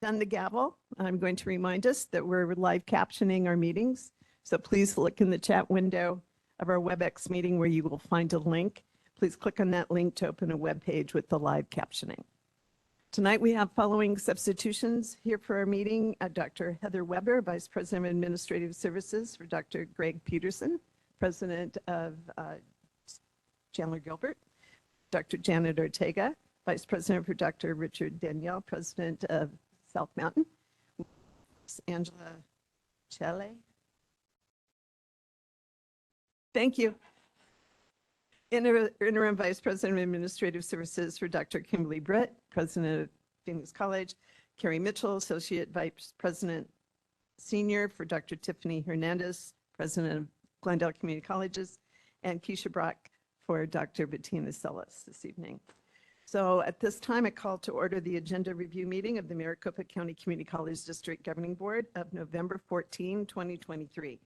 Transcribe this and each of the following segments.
Done the gavel, I'm going to remind us that we're live captioning our meetings. So please look in the chat window of our WebEx meeting where you will find a link. Please click on that link to open a web page with the live captioning. Tonight we have following substitutions here for our meeting. Dr. Heather Weber, Vice President of Administrative Services, for Dr. Greg Peterson, President of Chandler Gilbert. Dr. Janet Ortega, Vice President for Dr. Richard Danielle, President of South Mountain. Angela Chele. Thank you. Interim Vice President of Administrative Services for Dr. Kimberly Britt, President of Phoenix College. Carrie Mitchell, Associate Vice President Senior for Dr. Tiffany Hernandez, President of Glendale Community Colleges. And Keisha Brock for Dr. Bettina Sellis this evening. So at this time, I call to order the agenda review meeting of the Maricopa County Community College District Governing Board of November 14, 2023.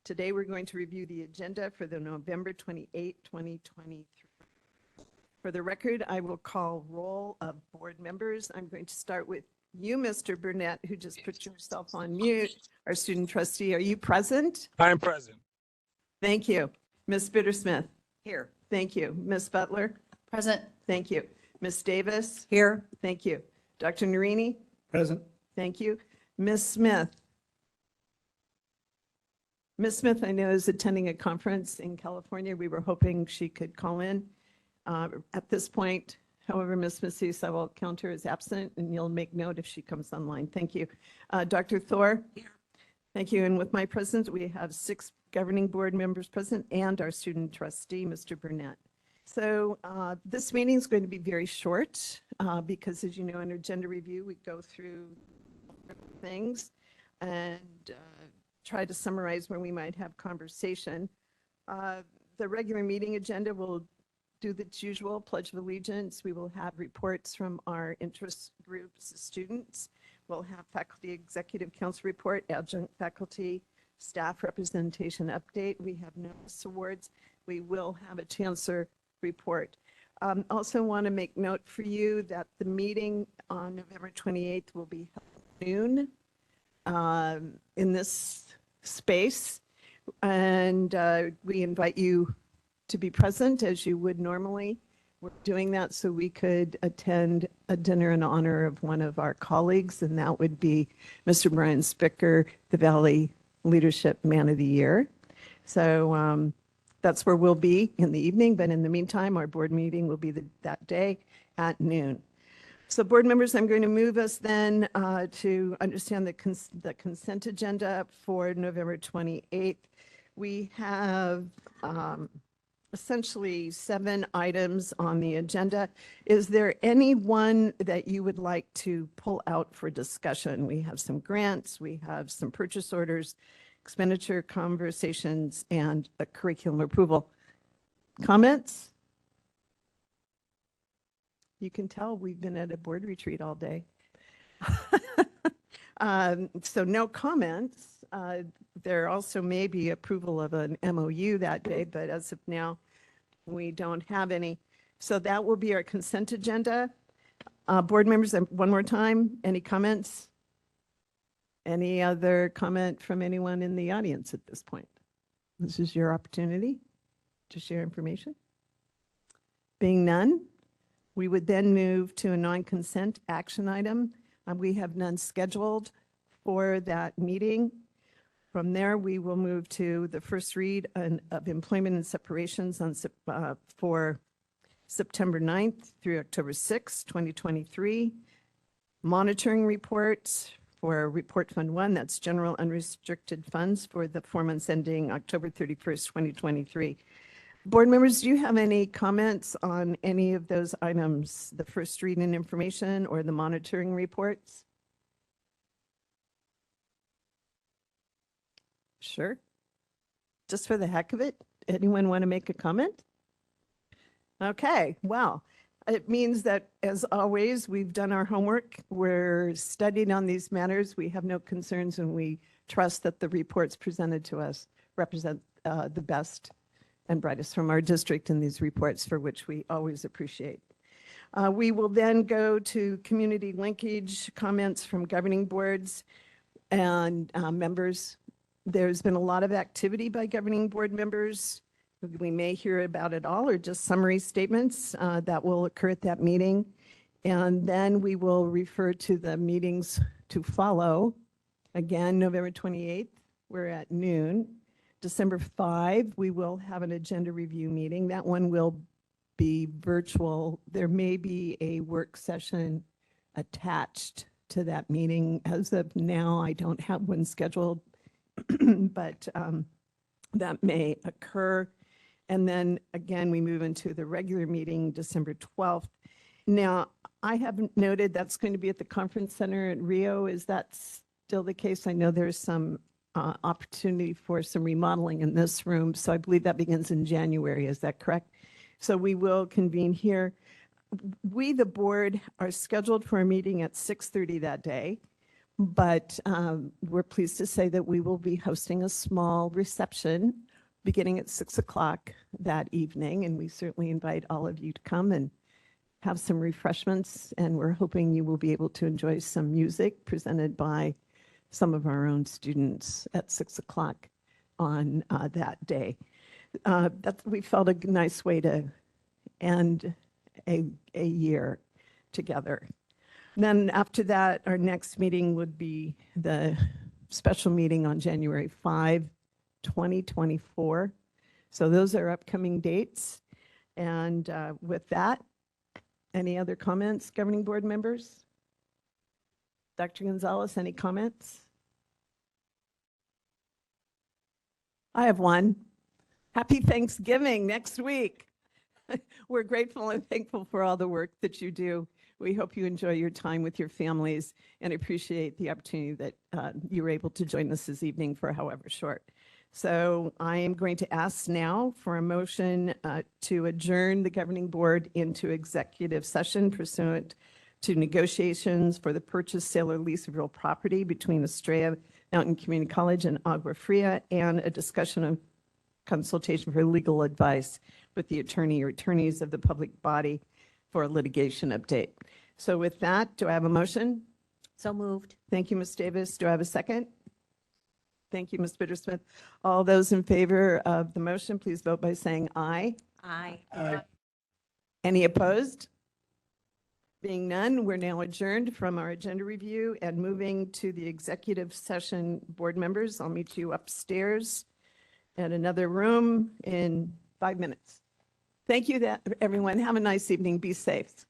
Today, we're going to review the agenda for the November 28, 2023. For the record, I will call roll of board members. I'm going to start with you, Mr. Burnett, who just put yourself on mute. Our student trustee, are you present? I am present. Thank you. Ms. Bittersmith? Here. Thank you. Ms. Butler? Present. Thank you. Ms. Davis? Here. Thank you. Dr. Narini? Present. Thank you. Ms. Smith? Ms. Smith, I know, is attending a conference in California. We were hoping she could call in. At this point, however, Ms. Macias, I will count her as absent, and you'll make note if she comes online. Thank you. Dr. Thor? Here. Thank you. And with my presence, we have 6 governing board members present and our student trustee, Mr. Burnett. So this meeting is going to be very short because, as you know, in agenda review, we go through things and try to summarize where we might have conversation. The regular meeting agenda will do the usual Pledge of Allegiance. We will have reports from our interest groups, students. We'll have faculty executive council report, adjunct faculty, staff representation update. We have notice awards. We will have a chancellor report. Also want to make note for you that the meeting on November 28th will be held at noon in this space. And we invite you to be present as you would normally. We're doing that so we could attend a dinner in honor of one of our colleagues, and that would be Mr. Brian Spicker, the Valley Leadership Man of the Year. So that's where we'll be in the evening, but in the meantime, our board meeting will be that day at noon. So board members, I'm going to move us then to understand the consent agenda for November 28th. We have essentially 7 items on the agenda. Is there any one that you would like to pull out for discussion? We have some grants, we have some purchase orders, expenditure conversations, and a curriculum approval. Comments? You can tell we've been at a board retreat all day. So no comments. There also may be approval of an MOU that day, but as of now, we don't have any. So that will be our consent agenda. Board members, one more time, any comments? Any other comment from anyone in the audience at this point? This is your opportunity to share information. Being none, we would then move to a non-consent action item. We have none scheduled for that meeting. From there, we will move to the first read of employment and separations for September 9th through October 6th, 2023. Monitoring reports for Report Fund 1, that's general unrestricted funds for the 4 months ending October 31st, 2023. Board members, do you have any comments on any of those items, the first read and information or the monitoring reports? Sure. Just for the heck of it, anyone want to make a comment? Okay, well, it means that, as always, we've done our homework. We're studying on these matters. We have no concerns, and we trust that the reports presented to us represent the best and brightest from our district in these reports, for which we always appreciate. We will then go to community linkage comments from governing boards and members. There's been a lot of activity by governing board members. We may hear about it all or just summary statements that will occur at that meeting. And then we will refer to the meetings to follow. Again, November 28th, we're at noon. December 5, we will have an agenda review meeting. That one will be virtual. There may be a work session attached to that meeting. As of now, I don't have one scheduled, but that may occur. And then again, we move into the regular meeting, December 12th. Now, I have noted that's going to be at the conference center at Rio. Is that still the case? I know there's some opportunity for some remodeling in this room. So I believe that begins in January. Is that correct? So we will convene here. We, the board, are scheduled for a meeting at 6:30 that day, but we're pleased to say that we will be hosting a small reception beginning at 6 o'clock that evening, and we certainly invite all of you to come and have some refreshments, and we're hoping you will be able to enjoy some music presented by some of our own students at 6 o'clock on that day. We felt a nice way to end a year together. Then after that, our next meeting would be the special meeting on January 5, 2024. So those are upcoming dates. And with that, any other comments, governing board members? Dr. Gonzalez, any comments? I have one. Happy Thanksgiving next week. We're grateful and thankful for all the work that you do. We hope you enjoy your time with your families and appreciate the opportunity that you were able to join us this evening for however short. So I am going to ask now for a motion to adjourn the governing board into executive session pursuant to negotiations for the purchase, sale, or lease of real property between Estrella Mountain Community College and Agua Fria, and a discussion of consultation for legal advice with the attorney or attorneys of the public body for a litigation update. So with that, do I have a motion? So moved. Thank you, Ms. Davis. Do I have a second? Thank you, Ms. Bittersmith. All those in favor of the motion, please vote by saying aye. Aye. Any opposed? Being none, we're now adjourned from our agenda review and moving to the executive session. Board members, I'll meet you upstairs in another room in 5 minutes. Thank you, everyone. Have a nice evening. Be safe.